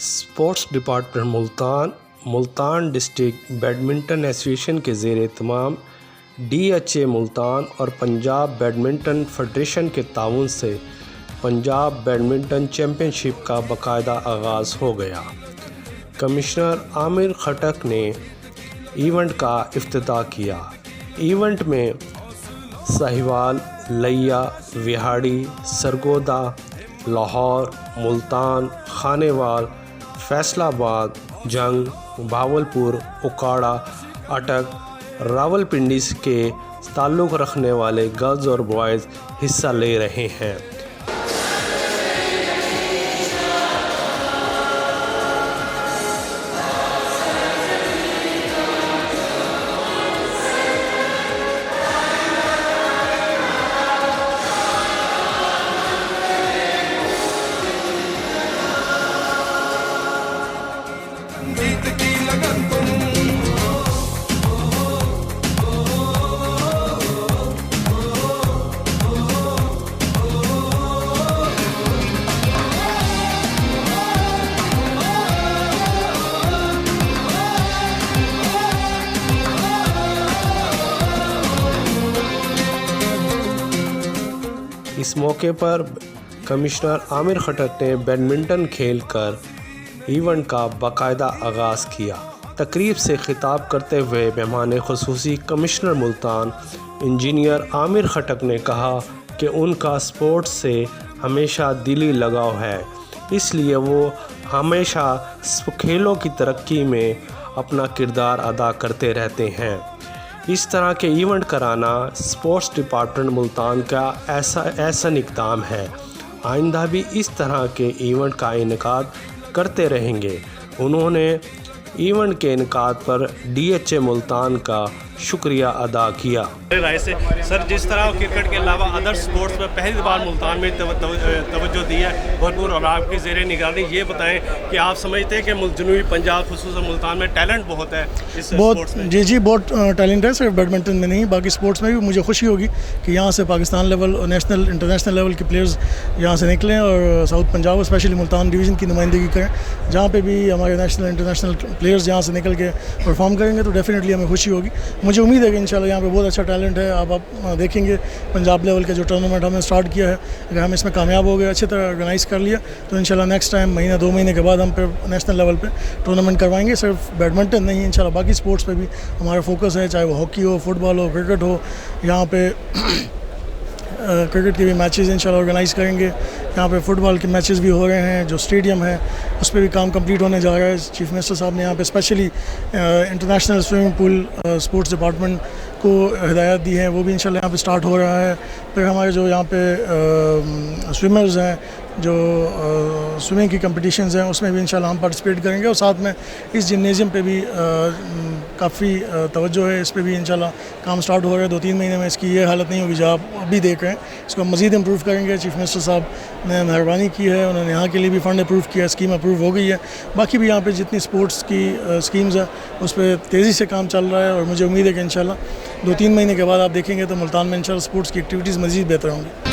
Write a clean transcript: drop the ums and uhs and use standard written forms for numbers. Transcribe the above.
Sports department Multan district badminton association के ज़ेर एहतमाम DHA Multan और पंजाब बैडमिंटन फेडरेशन के ताउन से पंजाब बैडमिंटन चैम्पियनशिप का बाकायदा आगाज़ हो गया। कमिश्नर आमिर खटक ने इवेंट का इफ्तिताह किया। इवेंट में साहिवाल, लिया, विहाड़ी, सरगोदा, लाहौर, मुल्तान, खानेवाल, फैसलाबाद, जंग, भावलपुर, उकाड़ा, अटक, रावलपिंडी के ताल्लुक़ रखने वाले गर्ल्स और बॉयज़ हिस्सा ले रहे हैं। इस मौके पर कमिश्नर आमिर खटक ने बैडमिंटन खेल कर इवेंट का बाकायदा आगाज़ किया। तकरीब से खिताब करते हुए मेहमान ख़ुसूसी कमिश्नर मुल्तान इंजीनियर आमिर खटक ने कहा कि उनका स्पोर्ट्स से हमेशा दिली लगाव है, इसलिए वो हमेशा खेलों की तरक्की में अपना किरदार अदा करते रहते हैं। इस तरह के इवेंट कराना स्पोर्ट्स डिपार्टमेंट मुल्तान का ऐसा इक़दाम है। आइंदा भी इस तरह के इवेंट का इनेकाद करते रहेंगे। उन्होंने इवेंट के इनेकाद पर DHA मुल्तान का शुक्रिया अदा किया। राय से सर, जिस तरह क्रिकेट के अलावा अदर स्पोर्ट्स में पहली बार मुल्तान में तवज्जो दी है भरपूर और आपकी ज़ेरे निगरानी, ये बताएं कि आप समझते हैं कि जनूबी पंजाब खुसूसन मुल्तान में टैलेंट बहुत है इस स्पोर्ट्स में? जी बहुत टैलेंट है, सिर्फ बैडमिंटन में नहीं, बाकी स्पोर्ट्स में भी मुझे खुशी होगी कि यहाँ से पाकिस्तान लेवल और नेशनल इंटरनेशनल लेवल के प्लेयर्स यहाँ से निकलें और south Punjab specially Multan division की नुमाइंदगी करें। जहाँ पे भी हमारे नेशनल इंटरनेशनल प्लेयर्स यहाँ से निकल के परफॉर्म करेंगे तो डेफिनेटली हमें खुशी होगी। मुझे उम्मीद है कि इंशाल्लाह यहाँ पे बहुत अच्छा टैलेंट है। आप देखेंगे पंजाब लेवल का जो टूर्नामेंट हमने स्टार्ट किया है, अगर हम इसमें कामयाब हो गए, अच्छी तरह ऑर्गेनाइज़ कर लिया तो इंशाल्लाह नेक्स्ट टाइम महीना 2 महीने के बाद हम फिर नेशनल लेवल पे टूर्नामेंट करवाएंगे। सिर्फ बैडमिंटन नहीं, इंशाल्लाह बाकी स्पोर्ट्स पे भी हमारा फोकस है, चाहे वो हॉकी हो, फुटबॉल हो, क्रिकेट हो। यहाँ पे क्रिकेट के भी मैचेस इंशाल्लाह ऑर्गेनाइज़ करेंगे। यहाँ पे फुटबॉल के मैचेस भी हो रहे हैं, जो स्टेडियम है उस पर भी काम कंप्लीट होने जा रहा है। चीफ मिनिस्टर साहब ने यहाँ पे specially international swimming pool sports department को हिदायत दी है, वो भी इंशाल्लाह यहाँ पे स्टार्ट हो रहा है। फिर हमारे जो यहाँ पे स्विमर्स हैं, जो स्विमिंग की कंपटीशंस हैं, उसमें भी इंशाल्लाह हम पार्टिसिपेट करेंगे और साथ में इस जिम्नेजियम पे भी काफ़ी तवज्जो है, इस पे भी इंशाल्लाह काम स्टार्ट हो रहा है। 2-3 महीने में इसकी ये हालत नहीं होगी जो आप अभी देख रहे हैं, इसको हम मज़ीद इम्प्रूव करेंगे। चीफ मिनिस्टर साहब ने मेहरबानी की है, उन्होंने यहाँ के लिए भी फ़ंड अप्रूव किया, स्कीम अप्रूव हो गई है। बाकी भी यहाँ पे जितनी स्पोर्ट्स की स्कीम्स हैं उस पर तेज़ी से काम चल रहा है और मुझे उम्मीद है कि इंशाल्लाह 2-3 महीने के बाद आप देखेंगे तो मुल्तान में इंशाल्लाह स्पोर्ट्स की एक्टिविटीज़ मज़ीद बेहतर होंगी।